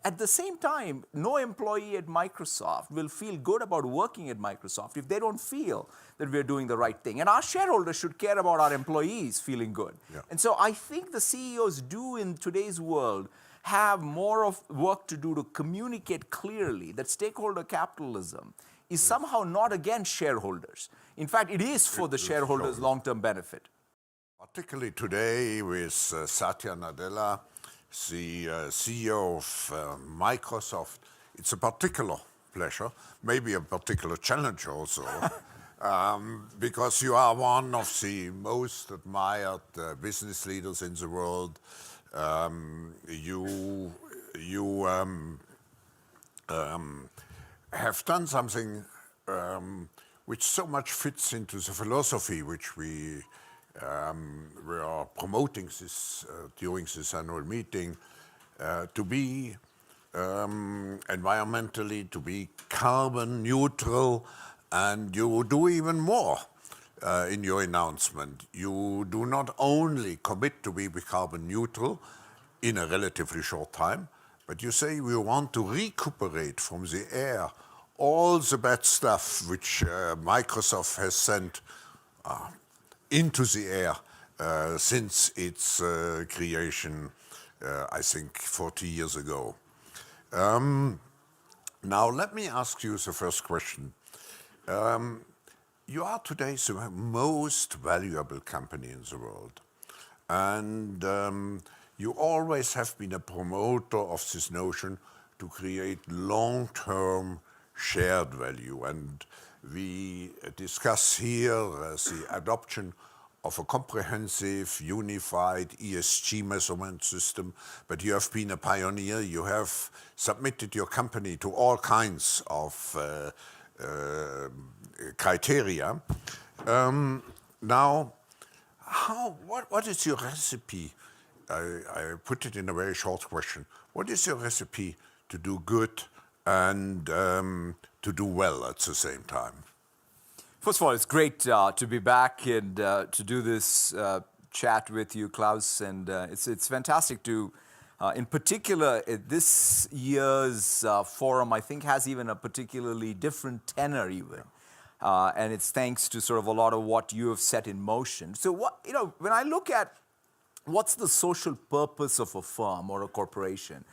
At the same time, no employee at Microsoft will feel good about working at Microsoft if they don't feel that we're doing the right thing. And our shareholders should care about our employees feeling good. Yeah. And so I think the CEOs do in today's world have more of work to do to communicate clearly that stakeholder capitalism is somehow not against shareholders. In fact, it is for the shareholders' long-term benefit. Particularly today with Satya Nadella, the CEO of Microsoft, it's a particular pleasure, maybe a particular challenge also, because you are one of the most admired business leaders in the world. You have done something which so much fits into the philosophy which we are promoting this during this annual meeting, to be environmentally, to be carbon neutral, and you do even more in your announcement. You do not only commit to be carbon neutral in a relatively short time, but you say we want to recuperate from the air all the bad stuff which Microsoft has sent into the air since its creation, I think 40 years ago. Now let me ask you the first question. You are today the most valuable company in the world, and you always have been a promoter of this notion to create long-term shared value, and we discuss here the adoption of a comprehensive, unified ESG measurement system, but you have been a pioneer. You have submitted your company to all kinds of criteria. Now, what is your recipe? I put it in a very short question. What is your recipe to do good and to do well at the same time? First of all, it's great to be back and to do this chat with you, Klaus. And it's fantastic to, in particular, this year's forum, I think, has even a particularly different tenor even. And it's thanks to sort of a lot of what you have set in motion. So when I look at what's the social purpose of a firm or a corporation,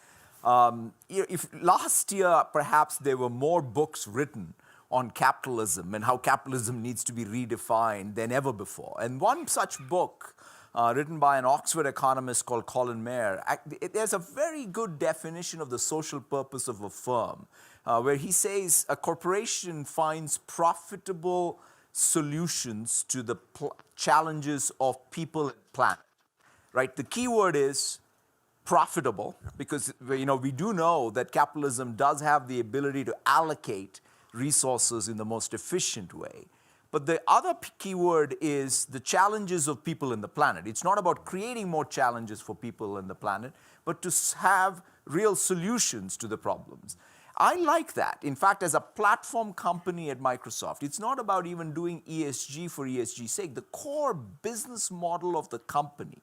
if last year, perhaps there were more books written on capitalism and how capitalism needs to be redefined than ever before. And one such book, written by an Oxford economist called Colin Mayer, there's a very good definition of the social purpose of a firm, where he says a corporation finds profitable solutions to the challenges of people and planet. Right? The key word is profitable, because we do know that capitalism does have the ability to allocate resources in the most efficient way. But the other key word is the challenges of people and the planet. It's not about creating more challenges for people and the planet, but to have real solutions to the problems. I like that. In fact, as a platform company at Microsoft, it's not about even doing ESG for ESG's sake. The core business model of the company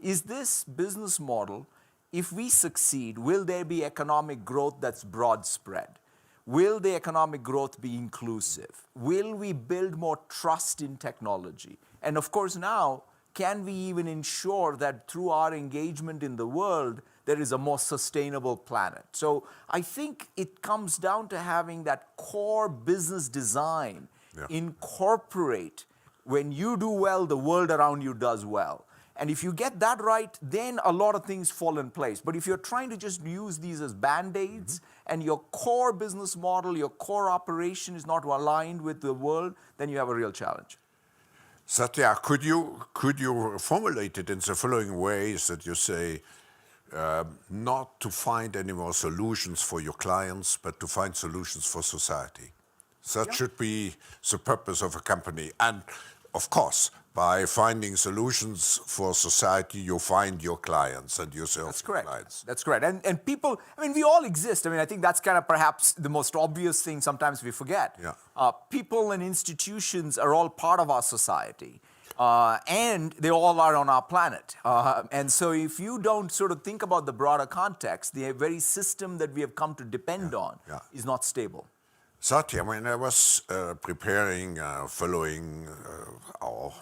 is this business model. If we succeed, will there be economic growth that's broad spread? Will the economic growth be inclusive? Will we build more trust in technology? And of course now, can we even ensure that through our engagement in the world, there is a more sustainable planet? So I think it comes down to having that core business design incorporate. When you do well, the world around you does well. And if you get that right, then a lot of things fall in place. But if you're trying to just use these as Band-Aids, and your core business model, your core operation is not aligned with the world, then you have a real challenge. Satya, could you formulate it in the following ways that you say, not to find any more solutions for your clients, but to find solutions for society? That should be the purpose of a company. And of course, by finding solutions for society, you find your clients and yourself. That's correct. Clients. That's correct. And people, we all exist. I think that's kind of perhaps the most obvious thing sometimes we forget. Yeah. People and institutions are all part of our society. And they all are on our planet. And so if you don't sort of think about the broader context, the very system that we have come to depend on is not stable. Satya, when I was preparing, following our,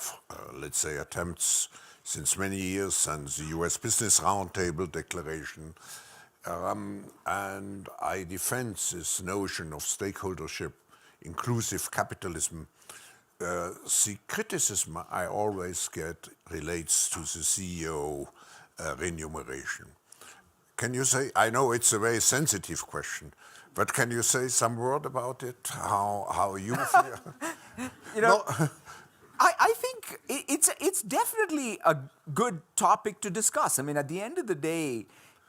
let's say, attempts since many years and the US Business Roundtable Declaration, and I defend this notion of stakeholdership, inclusive capitalism, the criticism I always get relates to the CEO remuneration. Can you say, I know it's a very sensitive question, but can you say some word about it, how you feel? I think it's definitely a good topic to discuss. I mean, at the end of the day,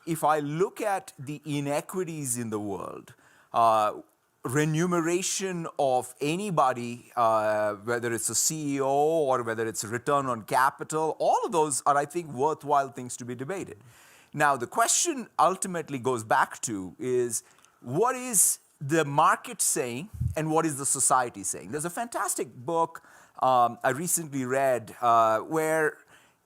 if I look at the inequities in the world, remuneration of anybody, whether it's a CEO or whether it's return on capital, all of those are, I think, worthwhile things to be debated. Now, the question ultimately goes back to is, what is the market saying and what is the society saying? There's a fantastic book I recently read where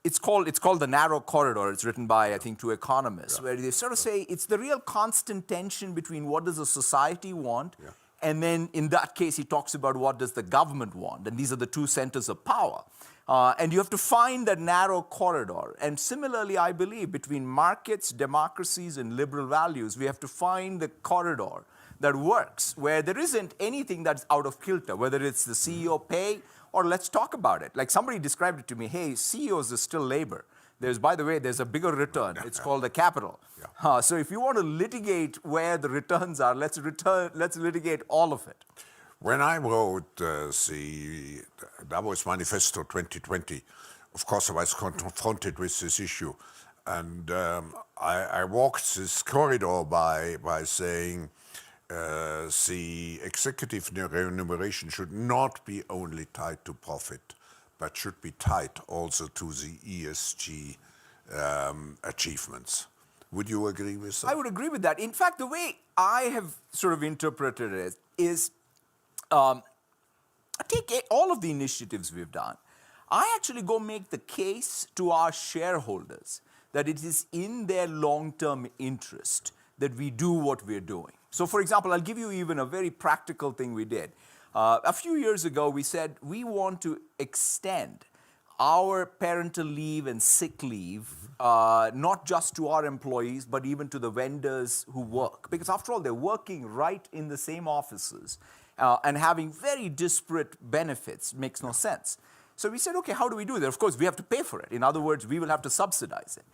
it's called The Narrow Corridor. It's written by, I think, two economists, where they sort of say it's the real constant tension between what does a society want, and then in that case, he talks about what does the government want, and these are the two centers of power. And you have to find that narrow corridor. And similarly, I believe, between markets, democracies, and liberal values, we have to find the corridor that works, where there isn't anything that's out of kilter, whether it's the CEO pay or let's talk about it. Like somebody described it to me, hey, CEOs is still labor. By the way, there's a bigger return. It's called the capital. So if you want to litigate where the returns are, let's litigate all of it. When I wrote the DAVOS Manifesto 2020, of course I was confronted with this issue. And I walked this corridor by saying the executive remuneration should not be only tied to profit, but should be tied also to the ESG achievements. Would you agree with that? I would agree with that. In fact, the way I have sort of interpreted it is, take all of the initiatives we've done. I actually go make the case to our shareholders that it is in their long-term interest that we do what we're doing. So for example, I'll give you even a very practical thing we did. A few years ago, we said we want to extend our parental leave and sick leave, not just to our employees, but even to the vendors who work. Because after all, they're working right in the same offices and having very disparate benefits. Makes no sense. So we said, okay, how do we do that? Of course, we have to pay for it. In other words, we will have to subsidize it.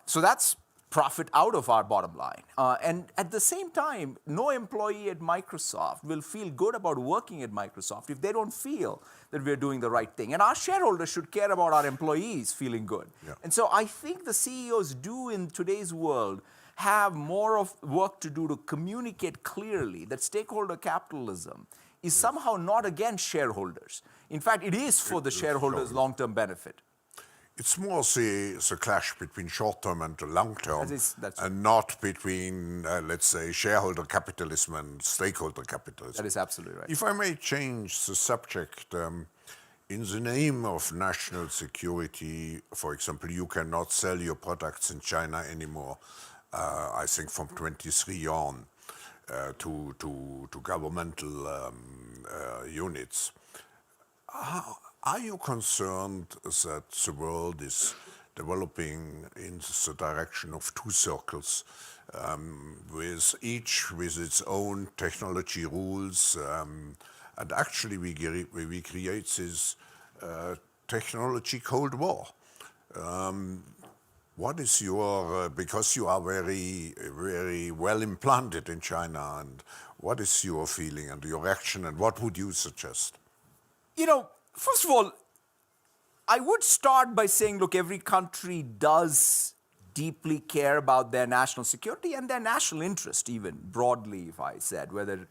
So that's profit out of our bottom line. And at the same time, no employee at Microsoft will feel good about working at Microsoft if they don't feel that we're doing the right thing. And our shareholders should care about our employees feeling good. And so I think the CEOs do in today's world have more of work to do to communicate clearly that stakeholder capitalism is somehow not against shareholders. In fact, it is for the shareholders' long-term benefit. It's more the clash between short-term and long-term, and not between, let's say, shareholder capitalism and stakeholder capitalism. That is absolutely right. If I may change the subject, in the name of national security, for example, you cannot sell your products in China anymore, I think from 23 on, to governmental units. Are you concerned that the world is developing in the direction of two circles, with each with its own technology rules, and actually we create this technology Cold War? What is your, because you are very, very well implanted in China, and what is your feeling and your reaction, and what would you suggest? You know, first of all, I would start by saying, look, every country does deeply care about their national security and their national interest, even broadly, if I said, whether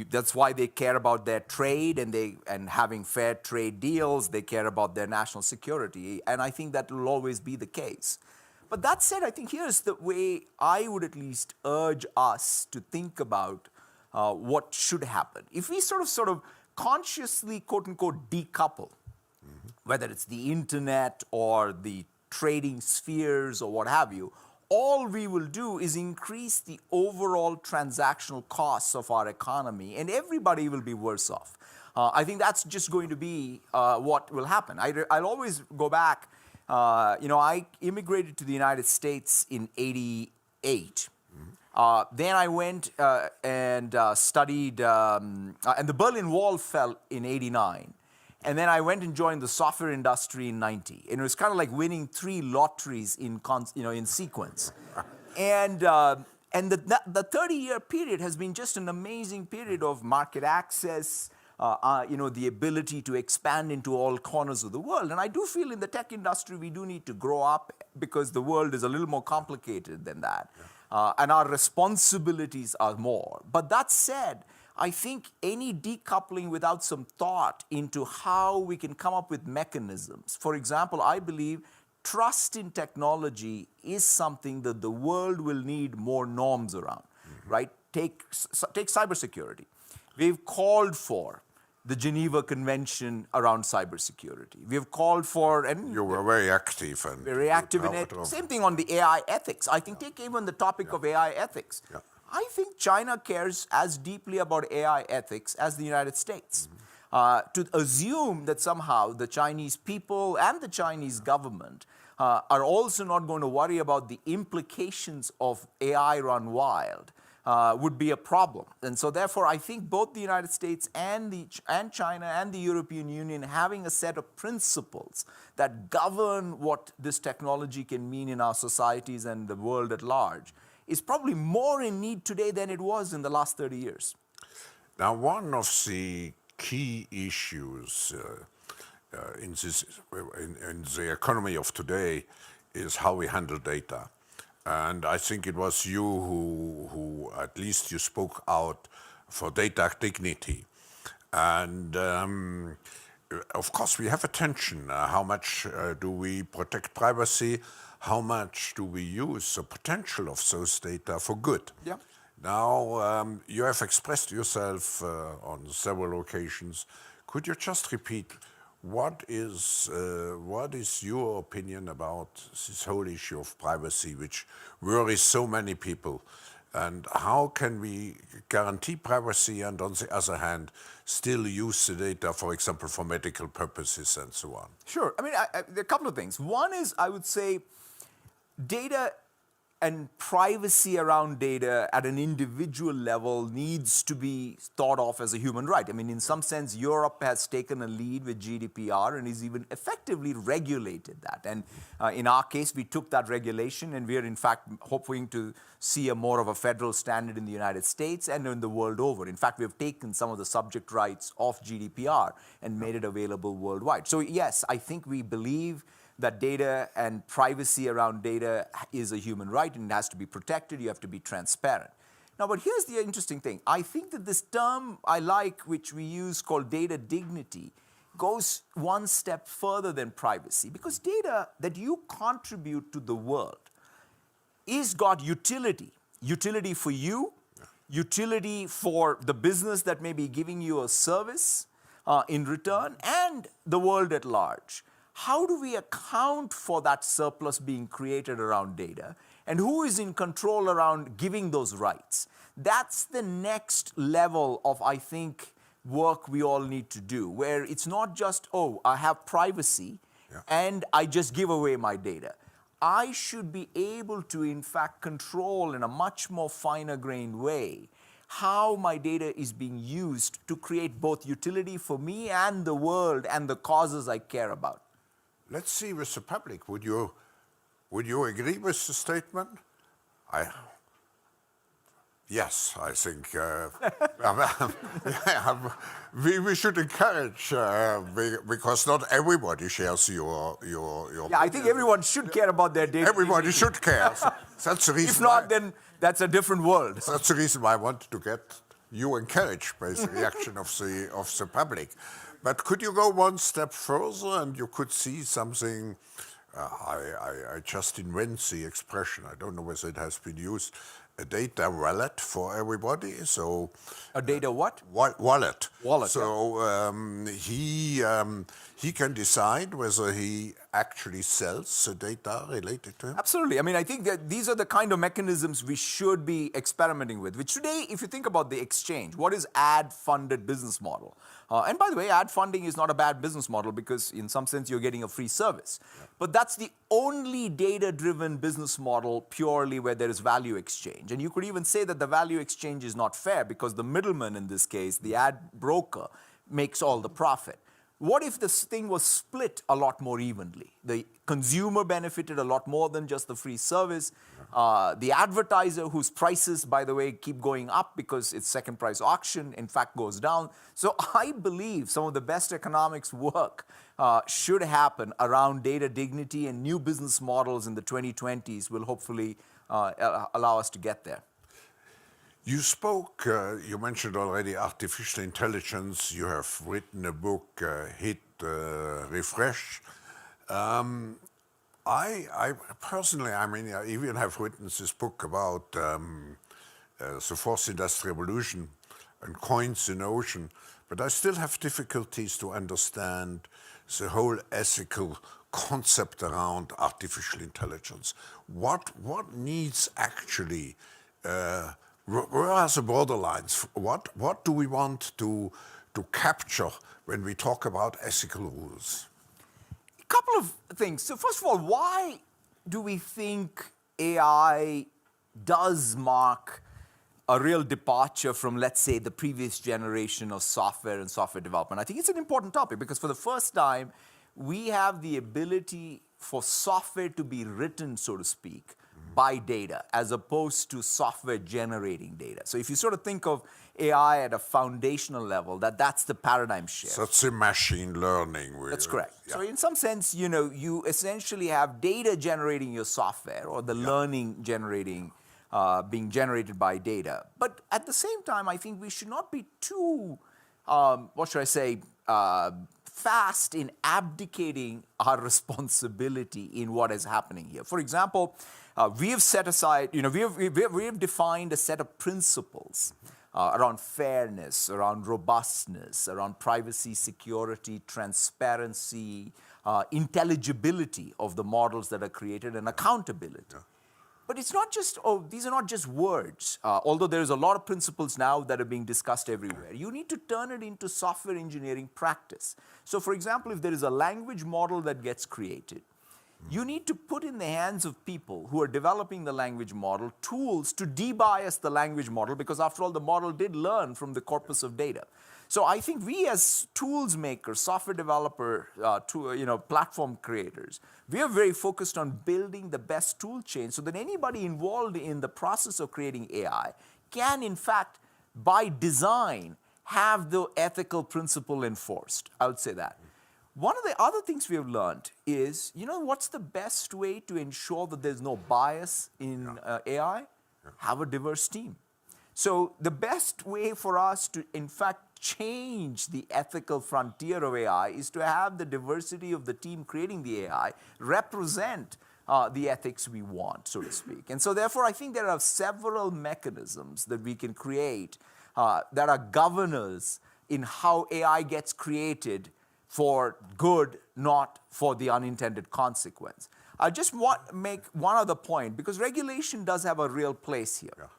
that's why they care about their trade and having fair trade deals. They care about their national security, and I think that will always be the case. But that said, I think here's the way I would at least urge us to think about what should happen. If we sort of consciously, quote unquote, decouple whether it's the internet or the trading spheres or what have you, all we will do is increase the overall transactional costs of our economy, and everybody will be worse off. I think that's just going to be what will happen. I'll always go back. I immigrated to the United States in '88. Then I went and studied, and the Berlin Wall fell in '89. And then I went and joined the software industry in '90. And it was kind of like winning 3 lotteries in sequence. And the 30-year period has been just an amazing period of market access, the ability to expand into all corners of the world. And I do feel in the tech industry we do need to grow up because the world is a little more complicated than that. And our responsibilities are more. But that said, I think any decoupling without some thought into how we can come up with mechanisms. For example, I believe trust in technology is something that the world will need more norms around, right? Take cybersecurity. We've called for the Geneva Convention around cybersecurity. We have called for, and you were very active. And very active in it. Same thing on the AI ethics. I think take even the topic of AI ethics. Yeah. I think China cares as deeply about AI ethics as the United States. To assume that somehow the Chinese people and the Chinese government are also not going to worry about the implications of AI run wild would be a problem. And so therefore, I think both the United States and China and the European Union having a set of principles that govern what this technology can mean in our societies and the world at large is probably more in need today than it was in the last 30 years. Now, one of the key issues in the economy of today is how we handle data. And I think it was you who at least you spoke out for data dignity. And of course, we have a tension. How much do we protect privacy? How much do we use the potential of those data for good? Yeah. Now, you have expressed yourself on several occasions. Could you just repeat what is your opinion about this whole issue of privacy, which worries so many people? And how can we guarantee privacy and, on the other hand, still use the data, for example, for medical purposes and so on? Sure. I mean, there are a couple of things. One is, I would say, data and privacy around data at an individual level needs to be thought of as a human right. I mean, in some sense, Europe has taken a lead with GDPR and has even effectively regulated that. And in our case, we took that regulation and we are, in fact, hoping to see more of a federal standard in the United States and in the world over. In fact, we have taken some of the subject rights of GDPR and made it available worldwide. So yes, I think we believe that data and privacy around data is a human right and it has to be protected. You have to be transparent. Now, but here's the interesting thing. I think that this term I like, which we use called data dignity, goes one step further than privacy, because data that you contribute to the world is got utility. Utility for you, utility for the business that may be giving you a service in return, and the world at large. How do we account for that surplus being created around data? And who is in control around giving those rights? That's the next level of, I think, work we all need to do, where it's not just, oh, I have privacy and I just give away my data. I should be able to, in fact, control in a much more finer-grained way how my data is being used to create both utility for me and the world and the causes I care about. Let's see with the public. Would you agree with the statement? Yes, I think we should encourage because not everybody shares your. Yeah, I think everyone should care about their data. Everybody should care. That's the reason. If not, then that's a different world. That's the reason why I wanted to get you encouraged by the reaction of the public. But could you go one step further and you could see something? I just invent the expression. I don't know whether it has been used. A data wallet for everybody. So a data what? Wallet. Wallet, So he can decide whether he actually sells the data related to him. Absolutely. I mean, I think that these are the kind of mechanisms we should be experimenting with, which today, if you think about the exchange, what is ad-funded business model? And by the way, ad funding is not a bad business model because in some sense you're getting a free service. Yeah. But that's the only data-driven business model purely where there is value exchange. And you could even say that the value exchange is not fair because the middleman in this case, the ad broker, makes all the profit. What if this thing was split a lot more evenly? The consumer benefited a lot more than just the free service. The advertiser, whose prices, by the way, keep going up because it's second price auction, in fact, goes down. So I believe some of the best economics work should happen around data dignity, and new business models in the 2020s will hopefully allow us to get there. You spoke, you mentioned already artificial intelligence. You have written a book, Hit, Refresh. I personally, I mean, I even have written this book about the fourth industrial revolution and coins in ocean, but I still have difficulties to understand the whole ethical concept around artificial intelligence. What needs actually, where are the borderlines? What do we want to capture when we talk about ethical rules? A couple of things. So first of all, why do we think AI does mark a real departure from, let's say, the previous generation of software and software development? I think it's an important topic because for the first time, we have the ability for software to be written, so to speak, by data, as opposed to software generating data. So if you sort of think of AI at a foundational level, that's the paradigm shift. So it's a machine learning. That's correct. Yeah. So in some sense, you essentially have data generating your software, or the learning generating, being generated by data. But at the same time, I think we should not be too, what should I say, fast in abdicating our responsibility in what is happening here. For example, we have set aside, we have defined a set of principles around fairness, around robustness, around privacy, security, transparency, intelligibility of the models that are created, and accountability. Yeah. But it's not just, these are not just words. Although there's a lot of principles now that are being discussed everywhere. You need to turn it into software engineering practice. So for example, if there is a language model that gets created, you need to put in the hands of people who are developing the language model tools to debias the language model, because after all, the model did learn from the corpus of data. So I think we as tools makers, software developer, platform creators, we are very focused on building the best tool chain so that anybody involved in the process of creating AI can, in fact, by design, have the ethical principle enforced. I would say that. One of the other things we have learned is, what's the best way to ensure that there's no bias in AI? Have a diverse team. So the best way for us to, in fact, change the ethical frontier of AI is to have the diversity of the team creating the AI represent the ethics we want, so to speak. And so therefore, I think there are several mechanisms that we can create that are governors in how AI gets created for good, not for the unintended consequence. I just want to make one other point, because regulation does have a real place here.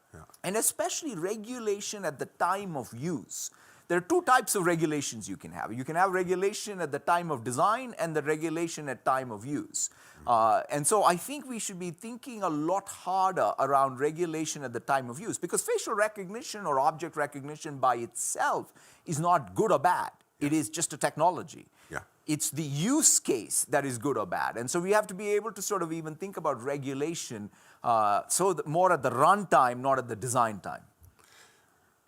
And especially regulation at the time of use. There are two types of regulations you can have. You can have regulation at the time of design and the regulation at time of use. And so I think we should be thinking a lot harder around regulation at the time of use, because facial recognition or object recognition by itself is not good or bad. It is just a technology. It's the use case that is good or bad. And so we have to be able to sort of even think about regulation so that more at the runtime, not at the design time.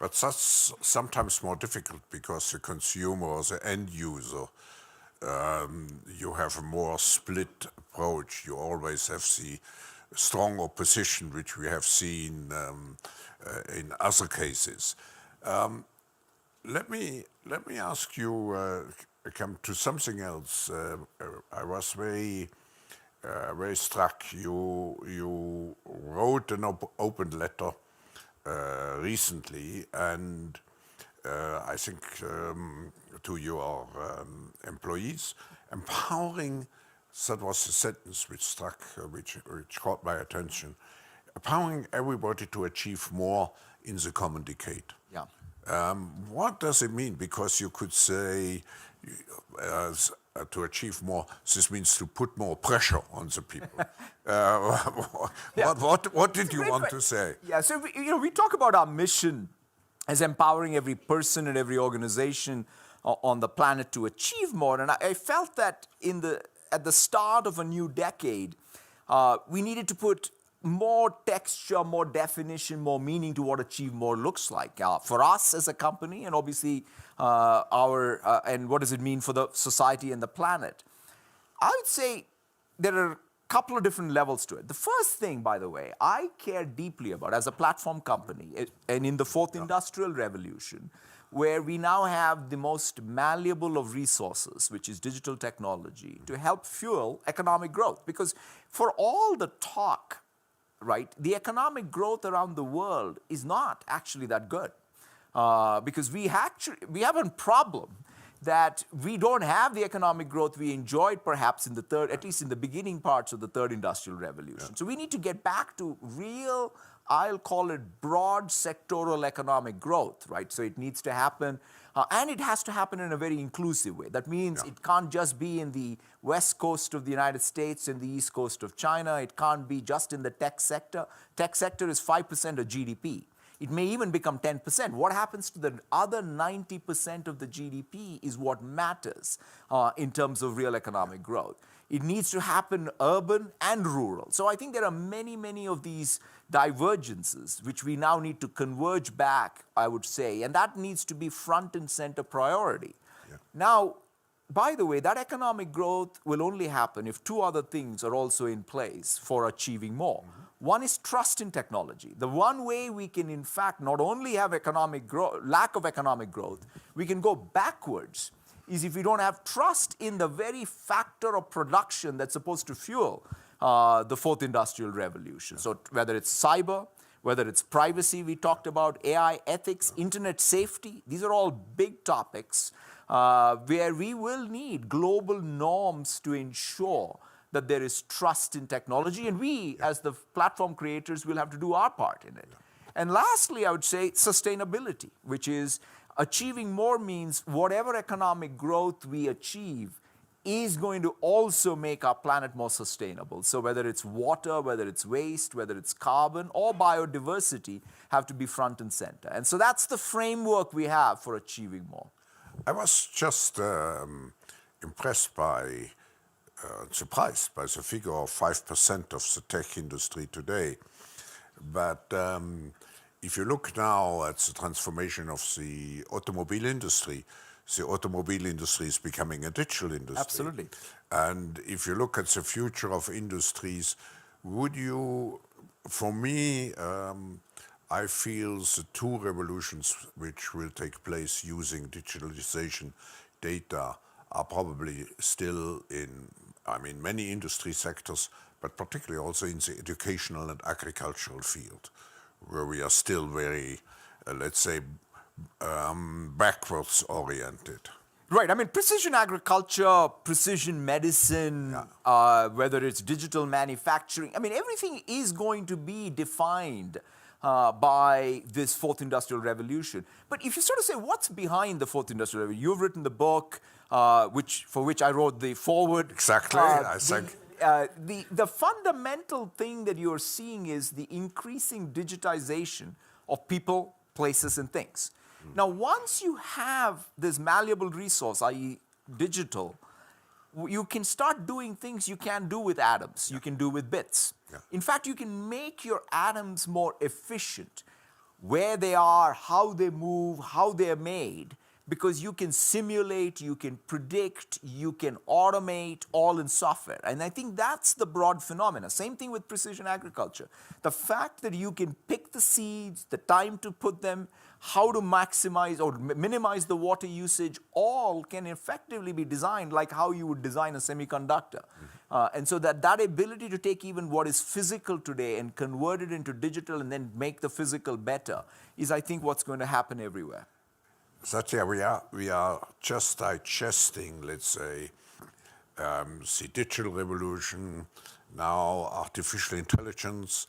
But that's sometimes more difficult because the consumer or the end user, you have a more split approach. You always have the strong opposition, which we have seen in other cases. Let me ask you, come to something else. I was very struck. You wrote an open letter recently, and I think, to your employees, empowering, that was a sentence which struck, which caught my attention, empowering everybody to achieve more in the common decade. Yeah. What does it mean? Because you could say to achieve more, this means to put more pressure on the people. What did you want to say? Yeah, so we talk about our mission as empowering every person and every organization on the planet to achieve more. And I felt that at the start of a new decade, we needed to put more texture, more definition, more meaning to what achieve more looks like for us as a company, and obviously and what does it mean for the society and the planet. I would say there are a couple of different levels to it. The first thing, by the way, I care deeply about as a platform company, and in the fourth industrial revolution, where we now have the most malleable of resources, which is digital technology, to help fuel economic growth. Because for all the talk, right, the economic growth around the world is not actually that good. Because we have a problem that we don't have the economic growth we enjoyed perhaps in at least in the beginning parts of the third industrial revolution. So we need to get back to real, I'll call it broad sectoral economic growth, right? So it needs to happen, and it has to happen in a very inclusive way. That means it can't just be in the west coast of the United States and the east coast of China. It can't be just in the tech sector. Tech sector is 5% of GDP. It may even become 10%. What happens to the other 90% of the GDP is what matters in terms of real economic growth. It needs to happen urban and rural. So I think there are many, many of these divergences which we now need to converge back, I would say, and that needs to be front and center priority. Yeah. Now, by the way, that economic growth will only happen if two other things are also in place for achieving more. Mm-hmm. One is trust in technology. The one way we can, in fact, not only have lack of economic growth, we can go backwards, is if we don't have trust in the very factor of production that's supposed to fuel the fourth industrial revolution. So whether it's cyber, whether it's privacy we talked about, AI, ethics, internet safety, these are all big topics where we will need global norms to ensure that there is trust in technology, and we, as the platform creators, will have to do our part in it. And lastly, I would say sustainability, which is achieving more means whatever economic growth we achieve is going to also make our planet more sustainable. So whether it's water, whether it's waste, whether it's carbon, or biodiversity have to be front and center. And so that's the framework we have for achieving more. I was just impressed by surprised by the figure of 5% of the tech industry today. But if you look now at the transformation of the automobile industry is becoming a digital industry. Absolutely. And if you look at the future of industries, for me, I feel the two revolutions which will take place using digitalization data are probably still in many industry sectors, but particularly also in the educational and agricultural field, where we are still very, let's say, backwards oriented. Right. I mean, precision agriculture, precision medicine, whether it's digital manufacturing, I mean, everything is going to be defined by this fourth industrial revolution. But if you sort of say, what's behind the fourth industrial revolution? You've written the book, for which I wrote the foreword. Exactly. The fundamental thing that you're seeing is the increasing digitization of people, places, and things. Now, once you have this malleable resource, i.e. digital, you can start doing things you can't do with atoms, you can do with bits. Yeah. In fact, you can make your atoms more efficient, where they are, how they move, how they're made, because you can simulate, you can predict, you can automate, all in software. And I think that's the broad phenomena. Same thing with precision agriculture. The fact that you can pick the seeds, the time to put them, how to maximize or minimize the water usage, all can effectively be designed like how you would design a semiconductor. And so that ability to take even what is physical today and convert it into digital and then make the physical better is, I think, what's going to happen everywhere. Satya, we are just digesting, let's say, the digital revolution, now artificial intelligence,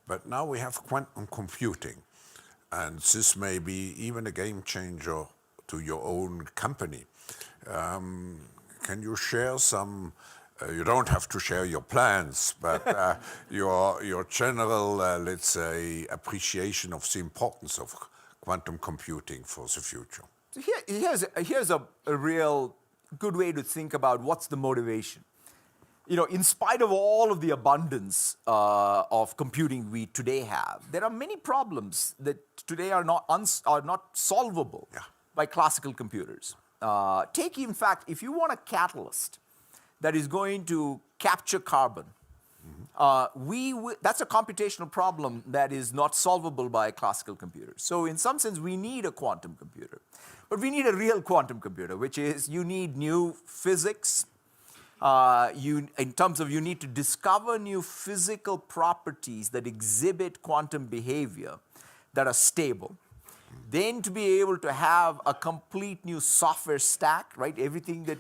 but now we have quantum computing. And this may be even a game changer to your own company. Can you share some, you don't have to share your plans, but your general, let's say, appreciation of the importance of quantum computing for the future? So here's a real good way to think about what's the motivation. You know, in spite of all of the abundance of computing we today have, there are many problems that today are not solvable by classical computers. Take, in fact, if you want a catalyst that is going to capture carbon, that's a computational problem that is not solvable by classical computers. So in some sense, we need a quantum computer. But we need a real quantum computer, which is you need new physics. In terms of you need to discover new physical properties that exhibit quantum behavior that are stable. Then to be able to have a complete new software stack, right? Everything that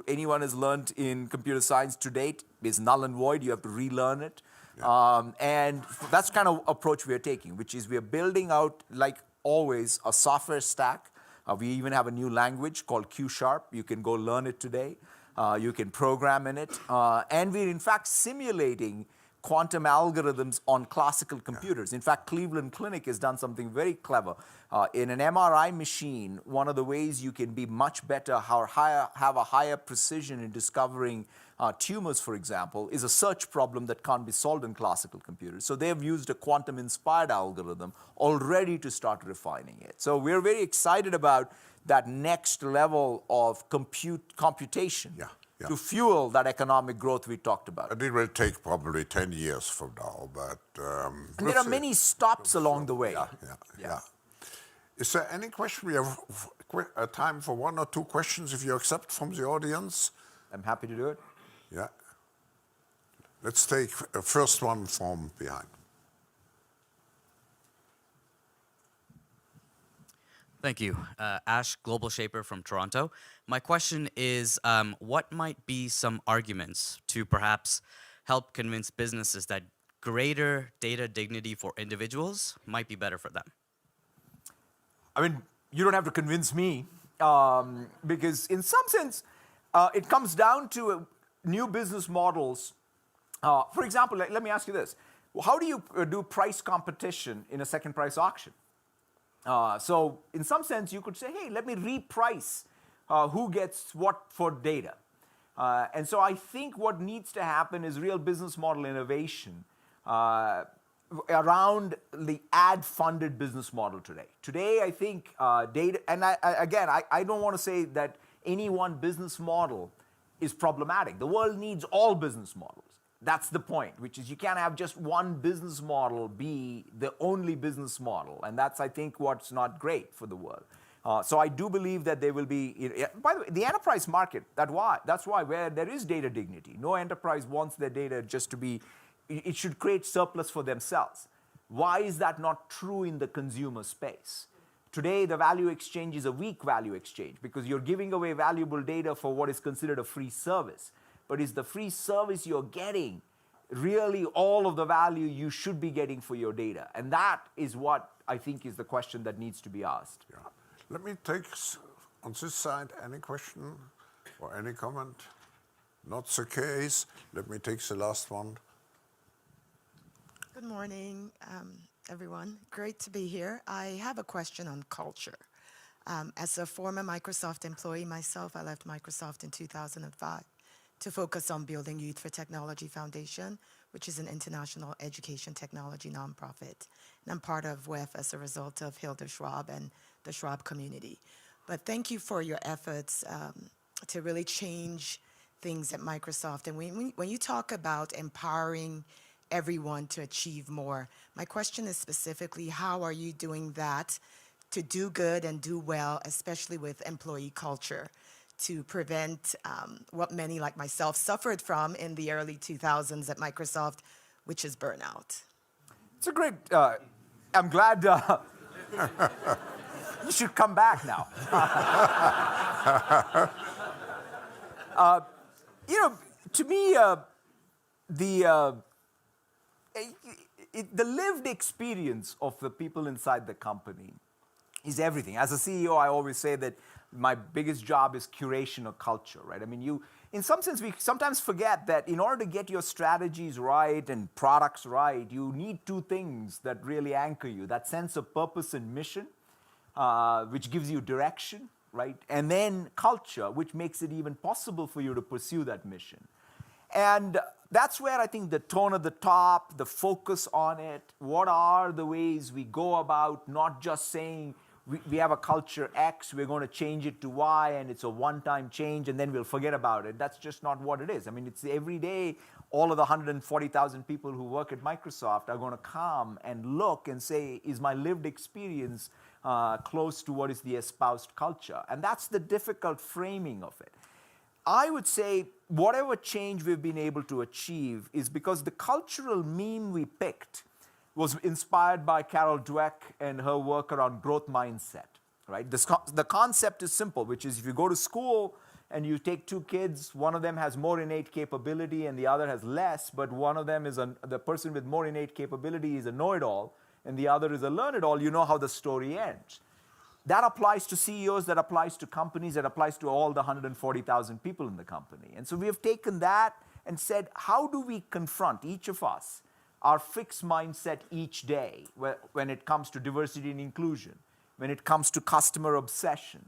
anyone has learned in computer science to date is null and void. You have to relearn it. Yeah. And that's kind of approach we are taking, which is we are building out, like always, a software stack. We even have a new language called Q#. You can go learn it today. You can program in it. And we're, in fact, simulating quantum algorithms on classical computers. In fact, Cleveland Clinic has done something very clever. In an MRI machine, one of the ways you can be much better, have a higher precision in discovering tumors, for example, is a search problem that can't be solved in classical computers. So they've used a quantum-inspired algorithm already to start refining it. So we're very excited about that next level of computation to fuel that economic growth we talked about. It will take probably 10 years from now, but... and there are many stops along the way. Yeah. Is there any question? We have time for one or two questions, if you accept, from the audience. I'm happy to do it. Yeah. Let's take a first one from behind. Thank you. Ash, Global Shaper from Toronto. My question is, what might be some arguments to perhaps help convince businesses that greater data dignity for individuals might be better for them? I mean, you don't have to convince me, because in some sense, it comes down to new business models. For example, let me ask you this. How do you do price competition in a second price auction? So in some sense, you could say, hey, let me reprice who gets what for data. And so I think what needs to happen is real business model innovation around the ad-funded business model today. Today, I think data, and I don't want to say that any one business model is problematic. The world needs all business models. That's the point, which is you can't have just one business model be the only business model. And that's, I think, what's not great for the world. So I do believe that there will be, by the way, the enterprise market, that's why where there is data dignity. No enterprise wants their data just to be, it should create surplus for themselves. Why is that not true in the consumer space? Today, the value exchange is a weak value exchange because you're giving away valuable data for what is considered a free service. But is the free service you're getting really all of the value you should be getting for your data? And that is what I think is the question that needs to be asked. Yeah. Let me take, on this side, any question or any comment? Not the case. Let me take the last one. Good morning, everyone. Great to be here. I have a question on culture. As a former Microsoft employee myself, I left Microsoft in 2005 to focus on building Youth for Technology Foundation, which is an international education technology nonprofit. And I'm part of WEF as a result of Hilda Schwab and the Schwab community. But thank you for your efforts to really change things at Microsoft. And when you talk about empowering everyone to achieve more, my question is specifically, how are you doing that to do good and do well, especially with employee culture, to prevent what many like myself suffered from in the early 2000s at Microsoft, which is burnout? It's a great, I'm glad, You should come back now. To me, the lived experience of the people inside the company is everything. As a CEO, I always say that my biggest job is curation of culture, right? I mean, in some sense, we sometimes forget that in order to get your strategies right and products right, you need two things that really anchor you: that sense of purpose and mission, which gives you direction, right? And then culture, which makes it even possible for you to pursue that mission. And that's where I think the tone at the top, the focus on it, what are the ways we go about not just saying we have a culture X, we're going to change it to Y, and it's a one-time change, and then we'll forget about it. That's just not what it is. I mean, it's every day, all of the 140,000 people who work at Microsoft are going to come and look and say, is my lived experience close to what is the espoused culture? And that's the difficult framing of it. I would say whatever change we've been able to achieve is because the cultural meme we picked was inspired by Carol Dweck and her work around growth mindset, right? The concept is simple, which is if you go to school and you take two kids, one of them has more innate capability and the other has less, but one of them is the person with more innate capability is a know-it-all and the other is a learn-it-all, you know how the story ends. That applies to CEOs, that applies to companies, that applies to all the 140,000 people in the company. And so we have taken that and said, how do we confront, each of us, our fixed mindset each day when it comes to diversity and inclusion, when it comes to customer obsession,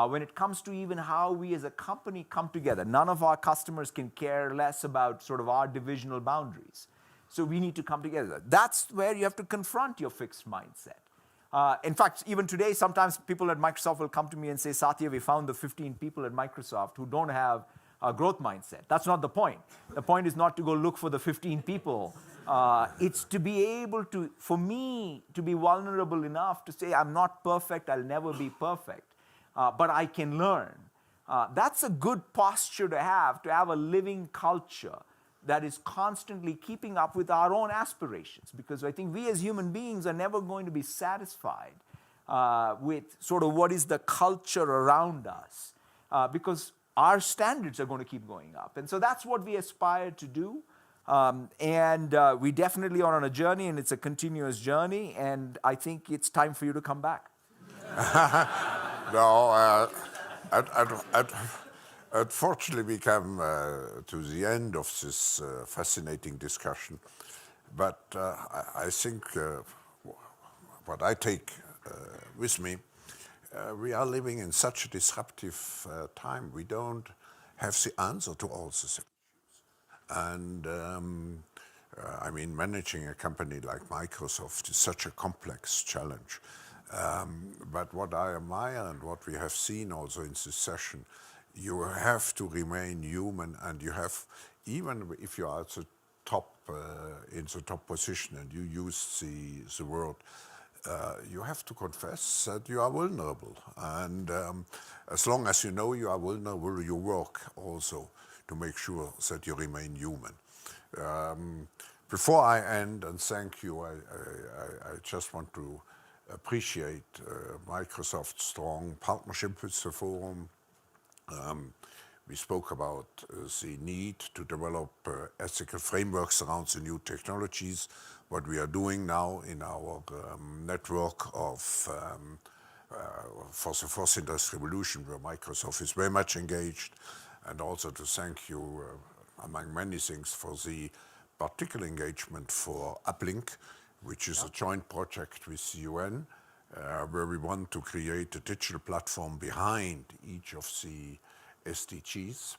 when it comes to even how we as a company come together. None of our customers can care less about sort of our divisional boundaries. So we need to come together. That's where you have to confront your fixed mindset. In fact, even today, sometimes people at Microsoft will come to me and say, Satya, we found the 15 people at Microsoft who don't have a growth mindset. That's not the point. The point is not to go look for the 15 people. It's to be able to, for me, to be vulnerable enough to say, I'm not perfect, I'll never be perfect, but I can learn. That's a good posture to have a living culture that is constantly keeping up with our own aspirations. Because I think we as human beings are never going to be satisfied with sort of what is the culture around us, because our standards are going to keep going up. And so that's what we aspire to do. We definitely are on a journey, and it's a continuous journey, and I think it's time for you to come back. No, unfortunately, we come to the end of this fascinating discussion. But I think what I take with me, we are living in such a disruptive time. We don't have the answer to all the things. And I mean, managing a company like Microsoft is such a complex challenge. But what I admire and what we have seen also in this session, you have to remain human, and you have, even if you are at the top, in the top position and you use the word, you have to confess that you are vulnerable. And as long as you know you are vulnerable, you work also to make sure that you remain human. Before I end and thank you, I just want to appreciate Microsoft's strong partnership with the forum. We spoke about the need to develop ethical frameworks around the new technologies, what we are doing now in our network of for the fourth industrial revolution, where Microsoft is very much engaged, and also to thank you, among many things, for the particular engagement for Uplink, which is a joint project with the UN, where we want to create a digital platform behind each of the SDGs,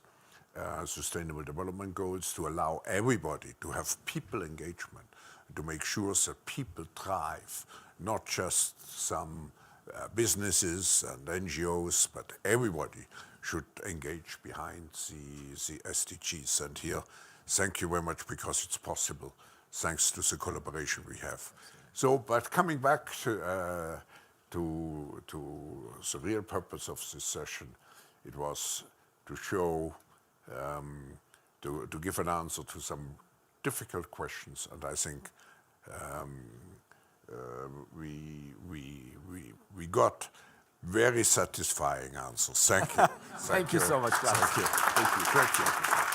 Sustainable Development Goals, to allow everybody to have people engagement, to make sure that people thrive, not just some businesses and NGOs, but everybody should engage behind the SDGs. And here, thank you very much, because it's possible thanks to the collaboration we have. So, but coming back to the real purpose of this session, it was to show, to give an answer to some difficult questions, and I think we got Very satisfying answers. Thank you. Thank you so much, Klaus. Thank you. Thank you. Thank you.